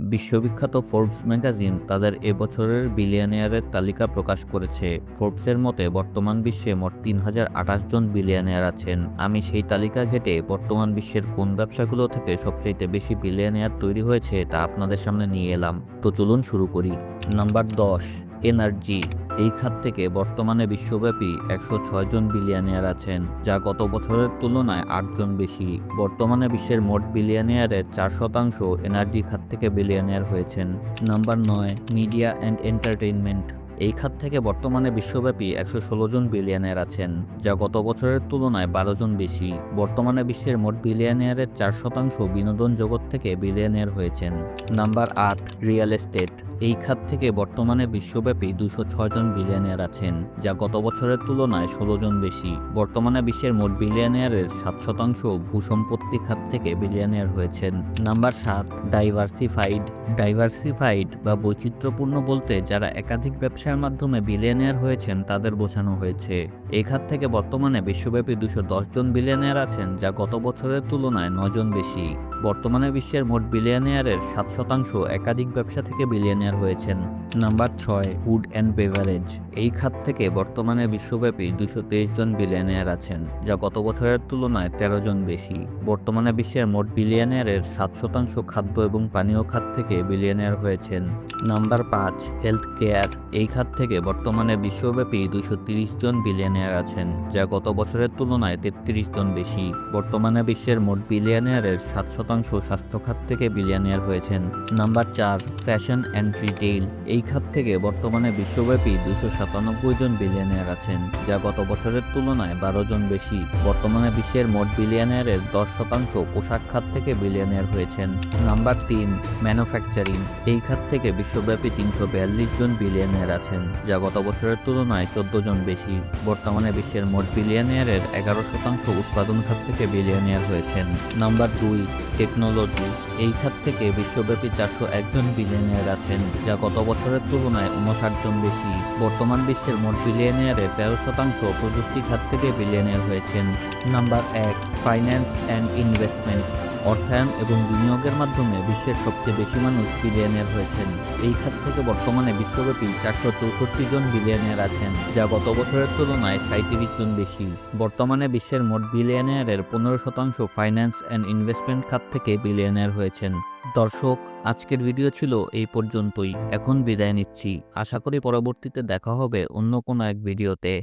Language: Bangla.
বিশ্ববিখ্যাত ফোর্বস ম্যাগাজিন তাদের এবছরের বিলিয়নিয়ারের তালিকা প্রকাশ করেছে। ফোর্বসের মতে বর্তমান বিশ্বে মোট 3028 জন বিলিয়নিয়ার আছেন। আমি সেই তালিকা ঘেটে বর্তমান বিশ্বের কোন ব্যবসাগুলো থেকে সবচাইতে বেশি বিলিয়নিয়ার তৈরি হয়েছে তা আপনাদের সামনে নিয়ে এলাম। তো চলুন শুরু করি। Number 10, energy. এই খাত থেকে বর্তমানে বিশ্বব্যাপী 106 জন বিলিয়নিয়ার আছেন, যা গত বছরের তুলনায় 8 জন বেশি। বর্তমানে বিশ্বের মোট বিলিয়নিয়ারের 4% এনার্জি খাত থেকে বিলিয়নিয়ার হয়েছেন। Number 9, media and entertainment. এই খাত থেকে বর্তমানে বিশ্বব্যাপী 116 জন বিলিয়নিয়ার আছেন, যা গত বছরের তুলনায় 12 জন বেশি। বর্তমানে বিশ্বের মোট বিলিয়নিয়ারের 4% বিনোদন জগৎ থেকে বিলিয়নিয়ার হয়েছেন। Number 8, real estate. এই খাত থেকে বর্তমানে বিশ্বব্যাপী 206 জন বিলিয়নিয়ার আছেন, যা গত বছরের তুলনায় 16 জন বেশি। বর্তমানে বিশ্বের মোট বিলিয়নিয়ারের 7% ভূসম্পত্তি খাত থেকে বিলিয়নিয়ার হয়েছেন। Number 7, diversified. ডাইভার্সিফাইড বা বৈচিত্র্যপূর্ণ বলতে যারা একাধিক ব্যবসার মাধ্যমে বিলিয়নিয়ার হয়েছেন তাদের বোঝানো হয়েছে। এই খাত থেকে বর্তমানে বিশ্বব্যাপী 210 জন বিলিয়নিয়ার আছেন, যা গত বছরের তুলনায় 9 জন বেশি। বর্তমানে বিশ্বের মোট বিলিয়নিয়ারের 7% একাধিক ব্যবসা থেকে বিলিয়নিয়ার হয়েছেন। Number 6, food and beverage. এই খাত থেকে বর্তমানে বিশ্বব্যাপী 223 জন বিলিয়নিয়ার আছেন, যা গত বছরের তুলনায় 13 জন বেশি। বর্তমানে বিশ্বের মোট বিলিয়নিয়ারের 7% খাদ্য এবং পানীয় খাত থেকে বিলিয়নিয়ার হয়েছেন। Number 5, health care. এই খাত থেকে বর্তমানে বিশ্বব্যাপী 230 জন বিলিয়নিয়ার আছেন, যা গত বছরের তুলনায় 33 জন বেশি। বর্তমানে বিশ্বের মোট বিলিয়নিয়ারের 7% স্বাস্থ্য খাত থেকে বিলিয়নিয়ার হয়েছেন। Number 4, fashion and retail. এই খাত থেকে বর্তমানে বিশ্বব্যাপী 297 জন বিলিয়নিয়ার আছেন, যা গত বছরের তুলনায় 12 জন বেশি। বর্তমানে বিশ্বের মোট বিলিয়নিয়ারের 10% পোশাক খাত থেকে বিলিয়নিয়ার হয়েছেন। Number 3, manufacturing. এই খাত থেকে বিশ্বব্যাপী 342 জন বিলিয়নিয়ার আছেন, যা গত বছরের তুলনায় 14 জন বেশি। বর্তমানে বিশ্বের মোট বিলিয়নিয়ারের 11% উৎপাদন খাত থেকে বিলিয়নিয়ার হয়েছেন। Number 2, technology. এই খাত থেকে বিশ্বব্যাপী 401 জন বিলিয়নিয়ার আছেন, যা গত বছরের তুলনায় 59 জন বেশি। বর্তমান বিশ্বের মোট বিলিয়নিয়ারের 13% প্রযুক্তি খাত থেকে বিলিয়নিয়ার হয়েছেন। Number 1, finance and investment. অর্থায়ন এবং বিনিয়োগের মাধ্যমে বিশ্বের সবচেয়ে বেশি মানুষ বিলিয়নিয়ার হয়েছেন। এই খাত থেকে বর্তমানে বিশ্বব্যাপী 464 জন বিলিয়নিয়ার আছেন, যা গত বছরের তুলনায় 37 জন বেশি। বর্তমানে বিশ্বের মোট বিলিয়নিয়ারের 15% ফাইন্যান্স অ্যান্ড ইনভেস্টমেন্ট খাত থেকে বিলিয়নিয়ার হয়েছেন। দর্শক, আজকের ভিডিও ছিল এই পর্যন্তই। এখন বিদায় নিচ্ছি। আশা করি পরবর্তীতে দেখা হবে অন্য কোনো এক ভিডিওতে।